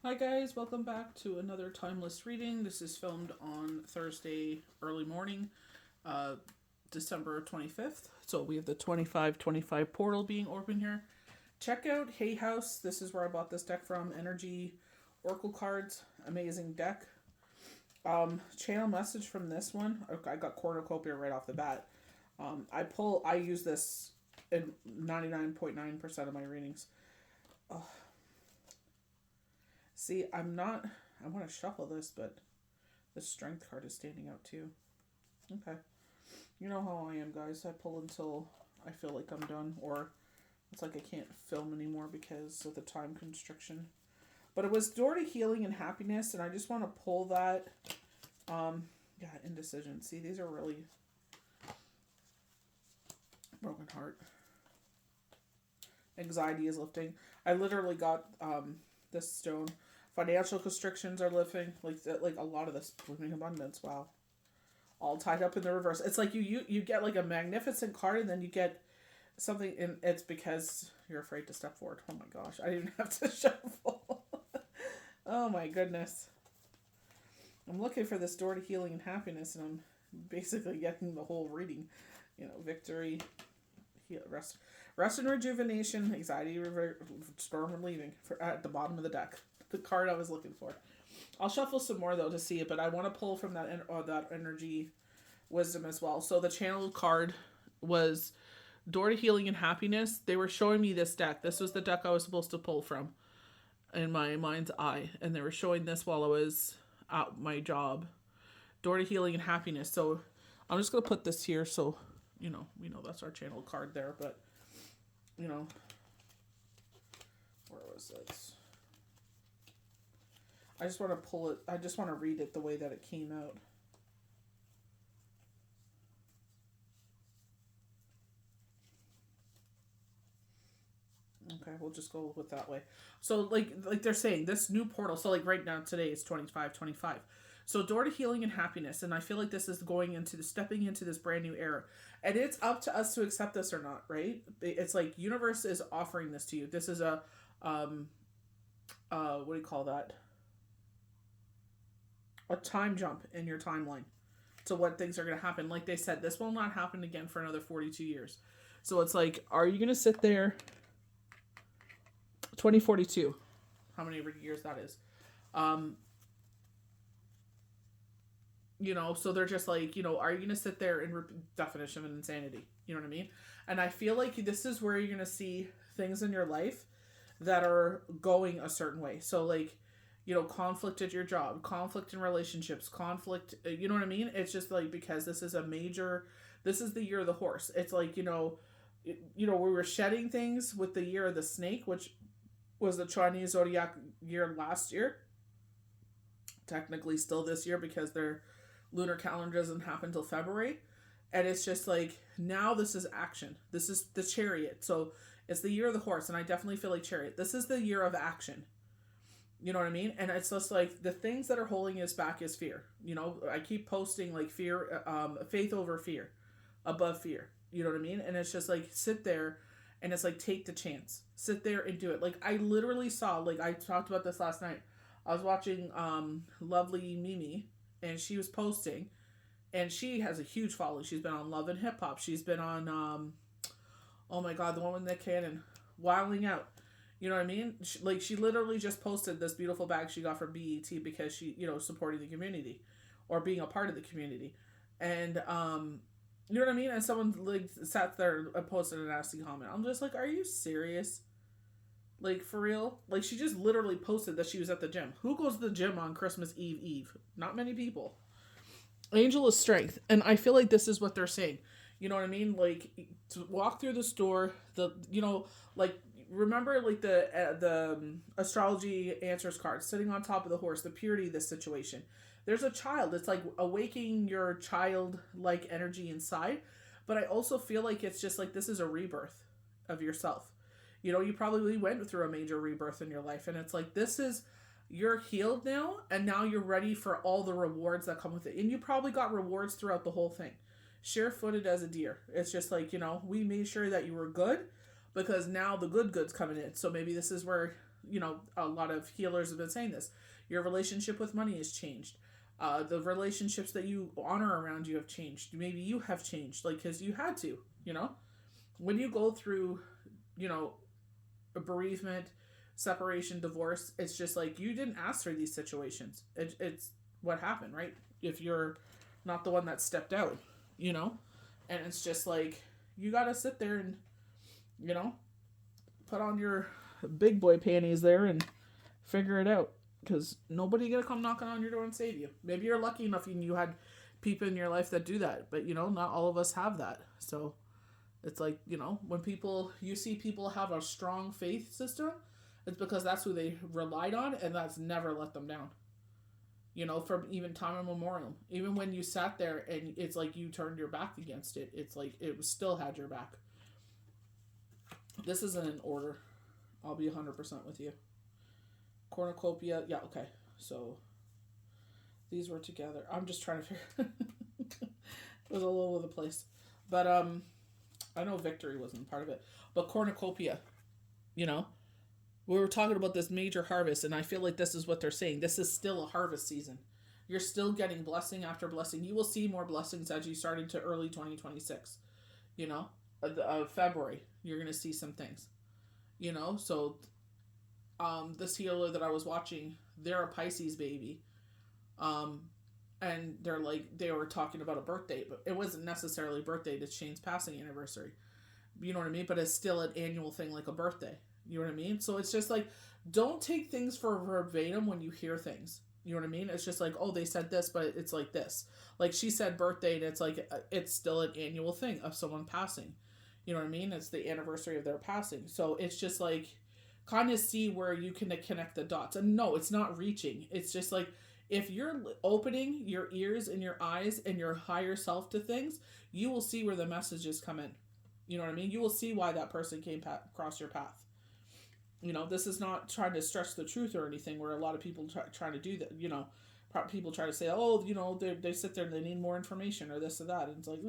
Hi guys, welcome back to another Timeless Reading. This is filmed on Thursday early morning, uh, December 25th. So we have the 2525 portal being open here. Check out Hay House. This is where I bought this deck from. Energy Oracle cards. Amazing deck. Channel message from this one. I got cornucopia right off the bat. I use this in 99.9% of my readings. See, I want to shuffle this, but the strength card is standing out too. Okay. You know how I am, guys. I pull until I feel like I'm done, or it's like I can't film anymore because of the time constriction. But it was door to healing and happiness, and I just want to pull that. Yeah, indecision. See, these are really broken heart. Anxiety is lifting. I literally got this stone. Financial constrictions are lifting. Like a lot of this blooming abundance. Wow. All tied up in the reverse. It's like you get like a magnificent card, and then you get something, and it's because you're afraid to step forward. Oh my gosh, I didn't have to shuffle. Oh my goodness. I'm looking for this door to healing and happiness, and I'm basically getting the whole reading. Victory, rest and rejuvenation, anxiety, storm relieving at the bottom of the deck. The card I was looking for. I'll shuffle some more though to see it, but I want to pull from that energy wisdom as well. So the channel card was door to healing and happiness. They were showing me this deck. This was the deck I was supposed to pull from in my mind's eye, and they were showing this while I was at my job. Door to healing and happiness. So I'm just gonna put this here so we know that's our channel card there, but where was it? I just want to pull it. I just want to read it the way that it came out. Okay, we'll just go with that way. So like they're saying this new portal. So like right now today is 2525. So door to healing and happiness, and I feel like this is stepping into this brand new era, and it's up to us to accept this or not, right? It's like universe is offering this to you. This is a what do you call that? A time jump in your timeline to what things are going to happen. Like they said, this will not happen again for another 42 years. So it's like, are you going to sit there? 2042. How many years that is? So they're just like, are you going to sit there and definition of insanity? You know what I mean? And I feel like this is where you're going to see things in your life that are going a certain way. So like, conflict at your job, conflict in relationships, conflict, you know what I mean? It's just like, because this is the year of the horse. It's like, we were shedding things with the year of the snake, which was the Chinese zodiac year last year. Technically still this year because their lunar calendar doesn't happen till February. And it's just like, now this is action. This is the chariot. So it's the year of the horse, and I definitely feel like chariot. This is the year of action. You know what I mean? And it's just like the things that are holding us back is fear. I keep posting like fear, faith over fear, above fear. You know what I mean? And it's just like, sit there, and it's like, take the chance. Sit there and do it. Like I literally saw, like I talked about this last night. I was watching lovely Mimi, and she was posting, and she has a huge following. She's been on Love and Hip Hop. She's been on oh my god, the one with Nick Cannon, Wilding Out. You know what I mean? She literally just posted this beautiful bag she got from BET because she, supporting the community or being a part of the community. And, you know what I mean? And someone like sat there and posted a nasty comment. I'm just like, are you serious? Like, for real? Like, she just literally posted that she was at the gym. Who goes to the gym on Christmas Eve? Not many people. Angel of strength. And I feel like this is what they're saying. You know what I mean? Like, to walk through the store, like, remember like the astrology answers card, sitting on top of the horse, the purity of this situation. There's a child. It's like awakening your child-like energy inside. But I also feel like it's just like, this is a rebirth of yourself. You probably went through a major rebirth in your life, and it's like, you're healed now, and now you're ready for all the rewards that come with it. And you probably got rewards throughout the whole thing. Sure-footed as a deer. It's just like, we made sure that you were good, because now the good good's coming in. So maybe this is where a lot of healers have been saying this. Your relationship with money has changed. The relationships that you honor around you have changed. Maybe you have changed, like, because you had to, when you go through, you know, a bereavement, separation, divorce, it's just like you didn't ask for these situations. It's what happened, right? If you're not the one that stepped out, and it's just like you got to sit there and, you know, put on your big boy panties there and figure it out, because nobody gonna come knocking on your door and save you. Maybe you're lucky enough and you had people in your life that do that, but not all of us have that. So it's like, when you see people have a strong faith system, it's because that's who they relied on, and that's never let them down. From even time immemorial. Even when you sat there and it's like you turned your back against it, it's like it was still had your back. This isn't in order. I'll be 100% with you. Cornucopia, yeah, okay. So these were together. I'm just trying to figure. It was all over the place, but I know victory wasn't part of it. But cornucopia, we were talking about this major harvest, and I feel like this is what they're saying. This is still a harvest season. You're still getting blessing after blessing. You will see more blessings as you start into early 2026. February, you're gonna see some things. So this healer that I was watching, they're a Pisces baby. And they were talking about a birth date, but it wasn't necessarily a birth date, it's Shane's passing anniversary. You know what I mean? But it's still an annual thing, like a birthday. You know what I mean? So it's just like, don't take things for verbatim when you hear things. You know what I mean? It's just like, oh, they said this, but it's like this. Like she said birthday, and it's like, it's still an annual thing of someone passing. You know what I mean? It's the anniversary of their passing. So it's just like, kind of see where you can connect the dots. And no, it's not reaching. It's just like, if you're opening your ears and your eyes and your higher self to things, you will see where the messages come in. You know what I mean? You will see why that person came across your path. This is not trying to stretch the truth or anything, where a lot of people trying to do that. People try to say, oh, they sit there and they need more information or this or that. And it's like,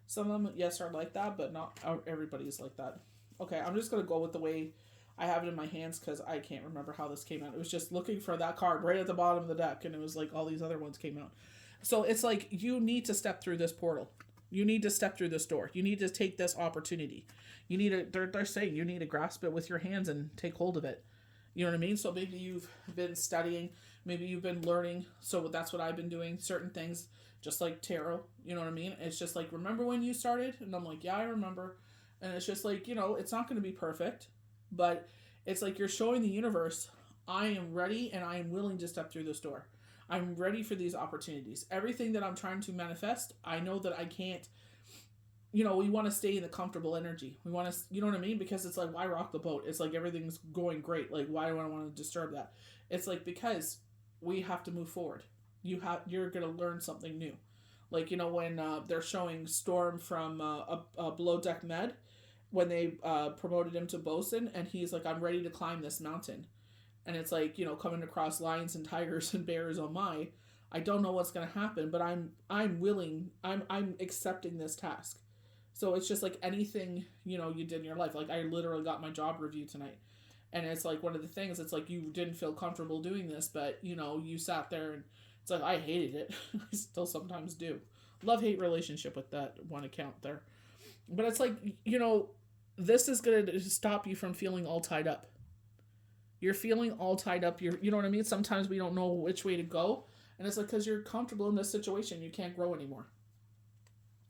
some of them, yes, are like that, but not everybody's like that. Okay, I'm just going to go with the way I have it in my hands, because I can't remember how this came out. It was just looking for that card right at the bottom of the deck, and it was like all these other ones came out. So it's like, you need to step through this portal. You need to step through this door. You need to take this opportunity. You need to, they're saying you need to grasp it with your hands and take hold of it. You know what I mean? So maybe you've been studying, maybe you've been learning. So that's what I've been doing, certain things, just like tarot. You know what I mean? It's just like, remember when you started? And I'm like, yeah, I remember. And it's just like, it's not going to be perfect, but it's like you're showing the universe, I am ready and I am willing to step through this door. I'm ready for these opportunities. Everything that I'm trying to manifest, I know that I can't, we want to stay in the comfortable energy. We want to, you know what I mean? Because it's like, why rock the boat? It's like everything's going great. Like, why do I want to disturb that? It's like, because we have to move forward. You're going to learn something new. Like, when they're showing Storm from Below Deck Med, when they promoted him to bosun, and he's like, I'm ready to climb this mountain. And it's like, coming across lions and tigers and bears, oh my, I don't know what's going to happen, but I'm willing, I'm accepting this task. So it's just like anything, you did in your life. Like, I literally got my job review tonight. And it's like, one of the things, it's like, you didn't feel comfortable doing this, but, you sat there and it's like, I hated it. I still sometimes do. Love-hate relationship with that one account there. But it's like, this is going to stop you from feeling all tied up. You're feeling all tied up. You know what I mean? Sometimes we don't know which way to go. And it's like, because you're comfortable in this situation, you can't grow anymore.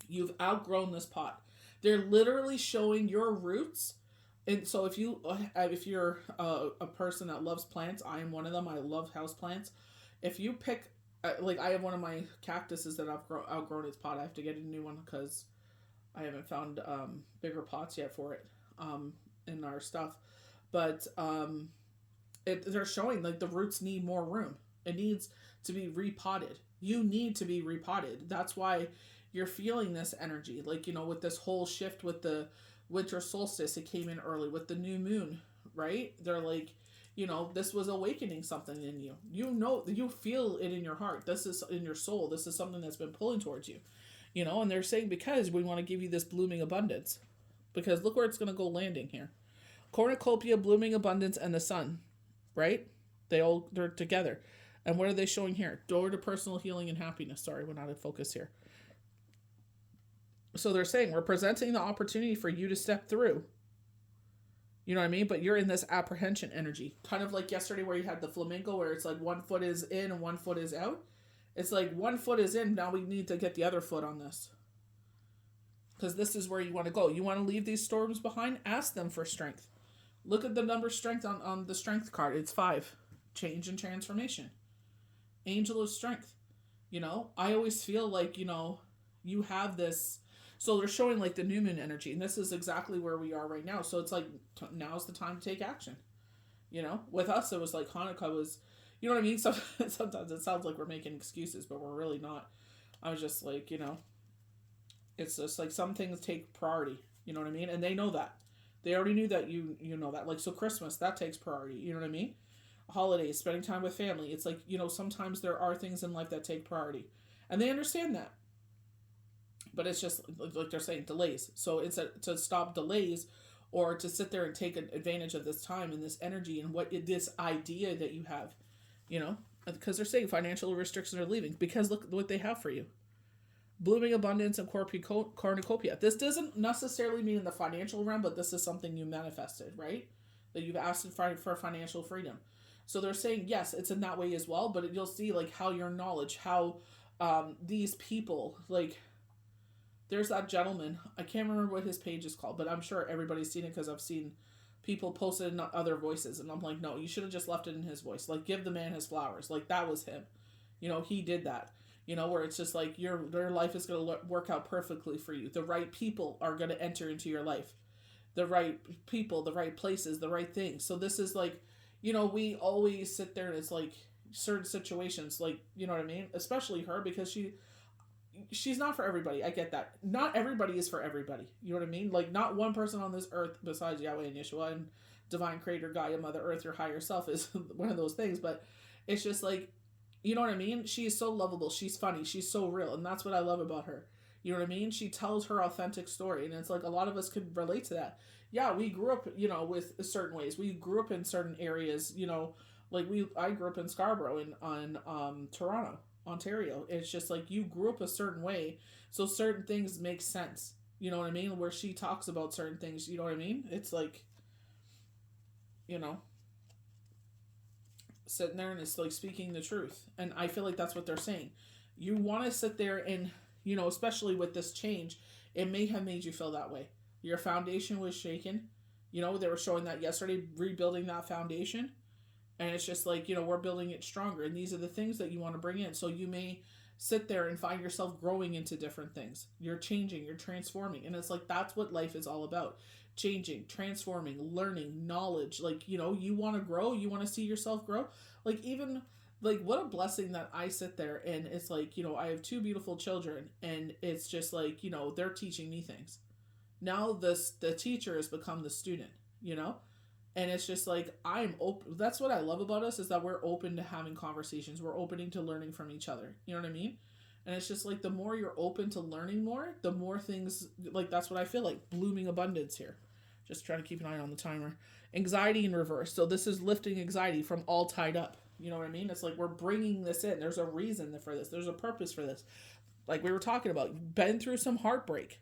You've outgrown this pot. They're literally showing your roots. And so if you're a person that loves plants, I am one of them. I love house plants. If you pick, like, I have one of my cactuses that I've outgrown its pot. I have to get a new one because I haven't found bigger pots yet for it in our stuff. But they're showing, like, the roots need more room. It needs to be repotted. You need to be repotted. That's why you're feeling this energy. Like, with this whole shift with the winter solstice, it came in early with the new moon, right? They're like, this was awakening something in you. You feel it in your heart. This is in your soul. This is something that's been pulling towards you. And they're saying, because we want to give you this blooming abundance. Because look where it's going to go landing here. Cornucopia, blooming abundance, and the sun, right? They're together. And what are they showing here? Door to personal healing and happiness. Sorry, we're not in focus here. So they're saying we're presenting the opportunity for you to step through. You know what I mean? But you're in this apprehension energy. Kind of like yesterday where you had the flamingo where it's like one foot is in and one foot is out. It's like one foot is in, now we need to get the other foot on this. Because this is where you want to go. You want to leave these storms behind? Ask them for strength. Look at the number strength on the strength card. It's 5. Change and transformation. Angel of strength. You know, I always feel like, you know, you have this. So they're showing like the new moon energy. And this is exactly where we are right now. So it's like, now's the time to take action. You know, with us, it was like Hanukkah was, you know what I mean? So, sometimes it sounds like we're making excuses, but we're really not. I was just like, you know, it's just like some things take priority. You know what I mean? And they know that. They already knew that you know that. Like, so Christmas, that takes priority. You know what I mean? Holidays, spending time with family. It's like, you know, sometimes there are things in life that take priority. And they understand that. But it's just, like they're saying, delays. So it's to stop delays or to sit there and take advantage of this time and this energy and this idea that you have, you know? Because they're saying financial restrictions are leaving. Because look what they have for you. Blooming abundance and cornucopia. This doesn't necessarily mean in the financial realm, but this is something you manifested, right? That you've asked for financial freedom. So they're saying, yes, it's in that way as well, but you'll see like how your knowledge, how these people, like there's that gentleman, I can't remember what his page is called, but I'm sure everybody's seen it because I've seen people post it in other voices. And I'm like, no, you should have just left it in his voice. Like, give the man his flowers. Like, that was him. You know, he did that. You know, where it's just like their life is going to work out perfectly for you. The right people are going to enter into your life. The right people, the right places, the right things. So this is like, you know, we always sit there and it's like certain situations, like, you know what I mean? Especially her, because she's not for everybody. I get that. Not everybody is for everybody. You know what I mean? Like, not one person on this earth besides Yahweh and Yeshua and Divine Creator, Gaia, Mother Earth, your higher self is one of those things. But it's just like, you know what I mean? She's so lovable. She's funny. She's so real. And that's what I love about her. You know what I mean? She tells her authentic story. And it's like a lot of us could relate to that. Yeah, we grew up, you know, with certain ways. We grew up in certain areas, you know, like I grew up in Scarborough in Toronto, Ontario. It's just like you grew up a certain way. So certain things make sense. You know what I mean? Where she talks about certain things, you know what I mean? It's like, you know, sitting there and it's like speaking the truth. And I feel like that's what they're saying. You want to sit there and, you know, especially with this change, it may have made you feel that way. Your foundation was shaken. You know, they were showing that yesterday, rebuilding that foundation. And it's just like, you know, we're building it stronger. And these are the things that you want to bring in. So you may sit there and find yourself growing into different things. You're changing, you're transforming. And it's like, that's what life is all about. Changing, transforming, learning, knowledge. Like, you know, you want to grow, you want to see yourself grow. Like, even like, what a blessing that I sit there and it's like, you know, I have 2 beautiful children and it's just like, you know, they're teaching me things. Now the teacher has become the student, you know? And it's just like, I'm open. That's what I love about us, is that we're open to having conversations. We're opening to learning from each other. You know what I mean? And it's just like, the more you're open to learning more, the more things, like, that's what I feel like. Blooming abundance here. Just trying to keep an eye on the timer. Anxiety in reverse. So this is lifting anxiety from all tied up. You know what I mean? It's like, we're bringing this in. There's a reason for this. There's a purpose for this. Like we were talking about, been through some heartbreak.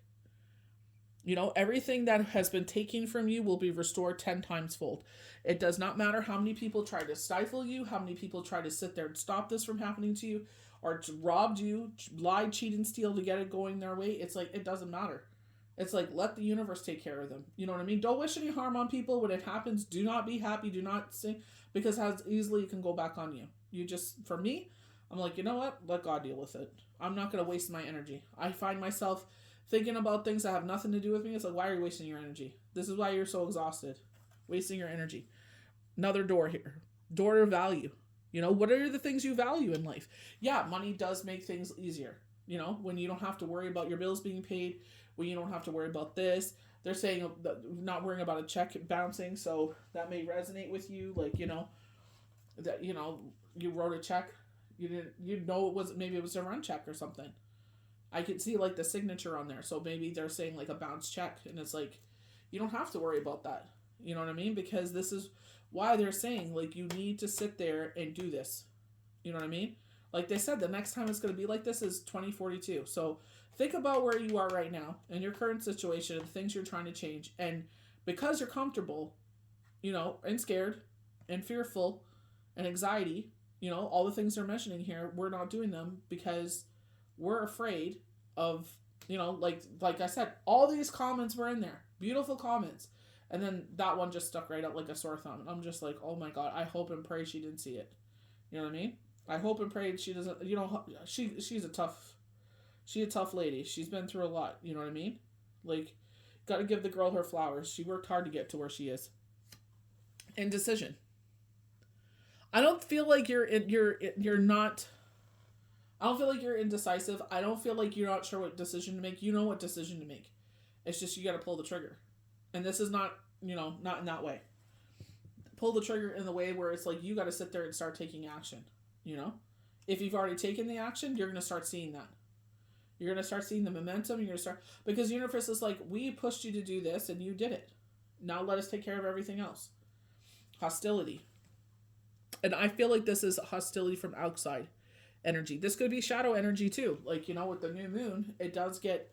You know, everything that has been taken from you will be restored 10 times fold. It does not matter how many people try to stifle you, how many people try to sit there and stop this from happening to you, or robbed you, lied, cheat, and steal to get it going their way. It's like, it doesn't matter. It's like, let the universe take care of them. You know what I mean? Don't wish any harm on people. When it happens, do not be happy. Do not sing, because how easily it can go back on you. You just, for me, I'm like, you know what? Let God deal with it. I'm not going to waste my energy. I find myself thinking about things that have nothing to do with me. It's like, why are you wasting your energy? This is why you're so exhausted. Wasting your energy. Another door here. Door of value. You know, what are the things you value in life? Yeah, money does make things easier. You know, when you don't have to worry about your bills being paid, when you don't have to worry about this. They're saying not worrying about a check bouncing, so that may resonate with you. Like, you know, that, you know, you wrote a check, you know it was, maybe it was a run check or something. I could see like the signature on there. So maybe they're saying like a bounce check, and it's like, you don't have to worry about that. You know what I mean? Because this is why they're saying, like, you need to sit there and do this. You know what I mean? Like they said, the next time it's going to be like this is 2042. So think about where you are right now in your current situation and the things you're trying to change. And because you're comfortable, and scared and fearful and anxiety, all the things they're mentioning here, we're not doing them because we're afraid of, like I said, all these comments were in there. Beautiful comments. And then that one just stuck right out like a sore thumb. And I'm just like, oh my God, I hope and pray she didn't see it. You know what I mean? I hope and pray she doesn't, she's a tough lady. She's been through a lot. You know what I mean? Like, got to give the girl her flowers. She worked hard to get to where she is. Indecision. I don't feel like you're not. I don't feel like you're indecisive. I don't feel like you're not sure what decision to make. You know what decision to make. It's just you got to pull the trigger. And this is not, not in that way. Pull the trigger in the way where it's like you got to sit there and start taking action. If you've already taken the action, you're going to start seeing that. You're going to start seeing the momentum. You're going to start, because the universe is like, we pushed you to do this and you did it. Now let us take care of everything else. Hostility. And I feel like this is hostility from outside energy. This could be shadow energy too. Like, with the new moon, it does get,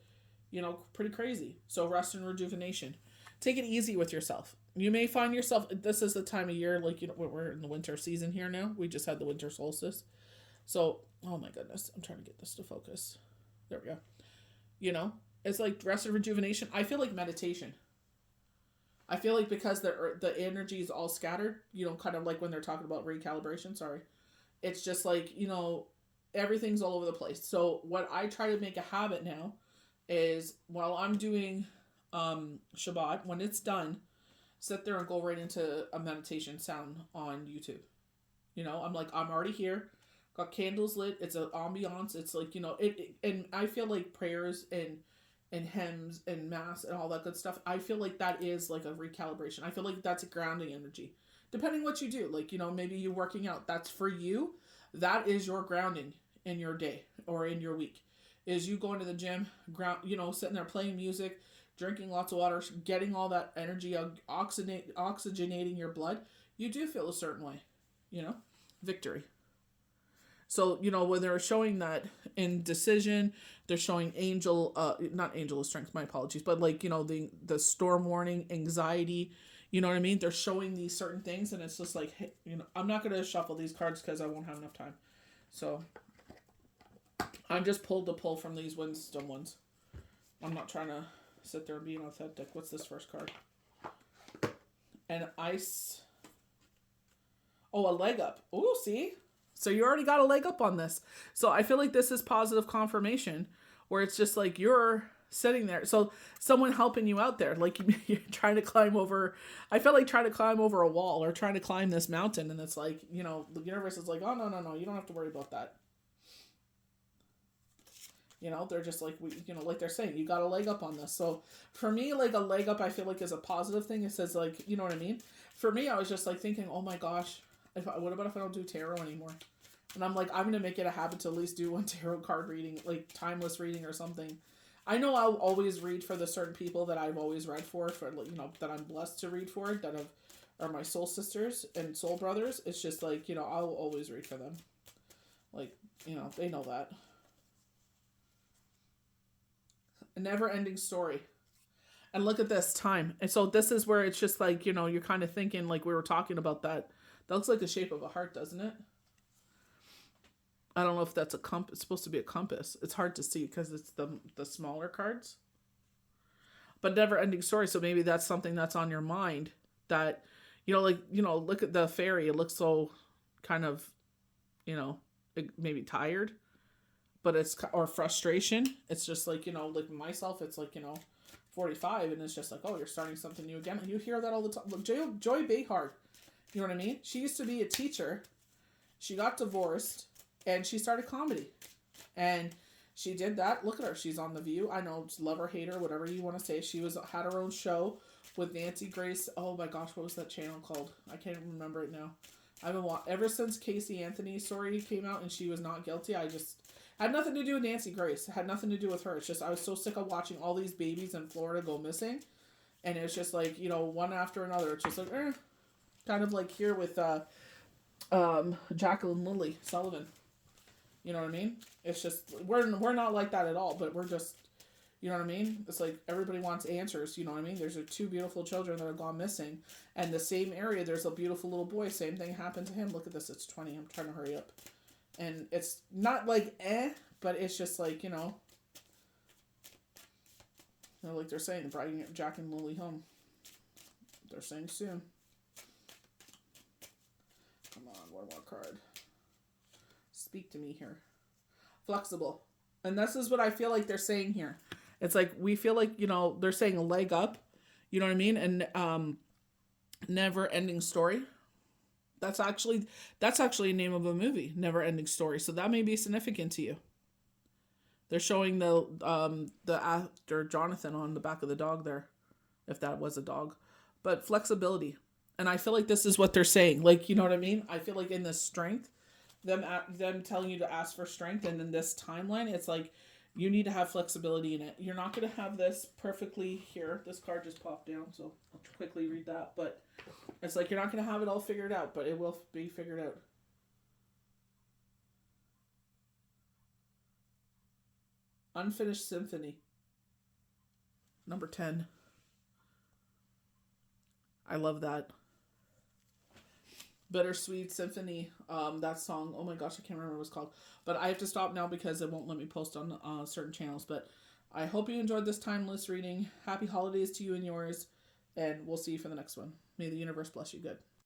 pretty crazy. So rest and rejuvenation. Take it easy with yourself. You may find yourself, this is the time of year, like, we're in the winter season here now. We just had the winter solstice. So, oh my goodness, I'm trying to get this to focus. There we go. It's like rest and rejuvenation. I feel like meditation. I feel like because the energy is all scattered, kind of like when they're talking about recalibration, sorry. It's just like, everything's all over the place. So what I try to make a habit now is while I'm doing Shabbat, when it's done, sit there and go right into a meditation sound on YouTube. I'm like, I'm already here, got candles lit, it's an ambiance, it's like, and I feel like prayers and hymns and mass and all that good stuff, I feel like that is like a recalibration. I feel like that's a grounding energy. Depending what you do, like, maybe you working out, that's for you. That is your grounding in your day or in your week. Is you going to the gym, sitting there playing music, drinking lots of water, getting all that energy, oxygenating your blood. You do feel a certain way, victory. So, when they're showing that in decision, they're showing not angel of strength, my apologies, but like, the storm warning, anxiety, you know what I mean? They're showing these certain things and it's just like, hey, I'm not going to shuffle these cards because I won't have enough time. So I'm just pulled to pull from these wisdom ones. I'm not trying to sit there and be authentic. What's this first card? And ice. Oh, a leg up. Oh, see? So you already got a leg up on this. So I feel like this is positive confirmation where it's just like you're sitting there. So someone helping you out there, like you're trying to climb over, I felt like trying to climb over a wall or trying to climb this mountain. And it's like, the universe is like, oh, no, you don't have to worry about that. They're just like, like they're saying, you got a leg up on this. So for me, like a leg up, I feel like is a positive thing. It says like, you know what I mean? For me, I was just like thinking, oh my gosh, what about if I don't do tarot anymore? And I'm like, I'm going to make it a habit to at least do one tarot card reading, like Timless Reading or something. I know I'll always read for the certain people that I've always read for that I'm blessed to read for, are my soul sisters and soul brothers. It's just like, I'll always read for them. Like, they know that. A never-ending story. And look at this time. And so this is where it's just like, you're kind of thinking like we were talking about that. That looks like the shape of a heart, doesn't it? I don't know if that's a compass. It's supposed to be a compass. It's hard to see because it's the smaller cards. But never-ending story. So maybe that's something that's on your mind that, look at the fairy. It looks so kind of, maybe tired. But or frustration. It's just like, like myself, it's like, 45 and it's just like, oh, you're starting something new again. And you hear that all the time. Look, Joy Behar, you know what I mean? She used to be a teacher. She got divorced and she started comedy. And she did that. Look at her. She's on The View. I know, love her, hate her, whatever you want to say. She had her own show with Nancy Grace. Oh my gosh, what was that channel called? I can't remember it now. I've been ever since Casey Anthony's story came out and she was not guilty. Had nothing to do with Nancy Grace. It had nothing to do with her. It's just I was so sick of watching all these babies in Florida go missing. And it's just like, you know, one after another. It's just like, kind of like here with Jacqueline Lilly Sullivan. You know what I mean? It's just we're not like that at all, but we're just, you know what I mean? It's like everybody wants answers, you know what I mean? There's two beautiful children that have gone missing, and the same area there's a beautiful little boy. Same thing happened to him. Look at this. It's 20. I'm trying to hurry up. And it's not like but it's just like, you know, like they're saying, bringing Jack and Lily home. They're saying soon. Come on, one more card. Speak to me here. Flexible. And this is what I feel like they're saying here. It's like, we feel like, you know, they're saying a leg up. You know what I mean? And never ending story. That's actually a name of a movie, Never Ending Story. So that may be significant to you. They're showing the actor Jonathan on the back of the dog there, if that was a dog. But flexibility. And I feel like this is what they're saying. Like, you know what I mean? I feel like in this strength, them telling you to ask for strength, and in this timeline, it's like you need to have flexibility in it. You're not going to have this perfectly here. This card just popped down, so I'll quickly read that. But it's like you're not going to have it all figured out, but it will be figured out. Unfinished Symphony. Number 10. I love that. Bittersweet Symphony. That song. Oh my gosh, I can't remember what it's called. But I have to stop now because it won't let me post on certain channels. But I hope you enjoyed this timeless reading. Happy holidays to you and yours. And we'll see you for the next one. May the universe bless you good.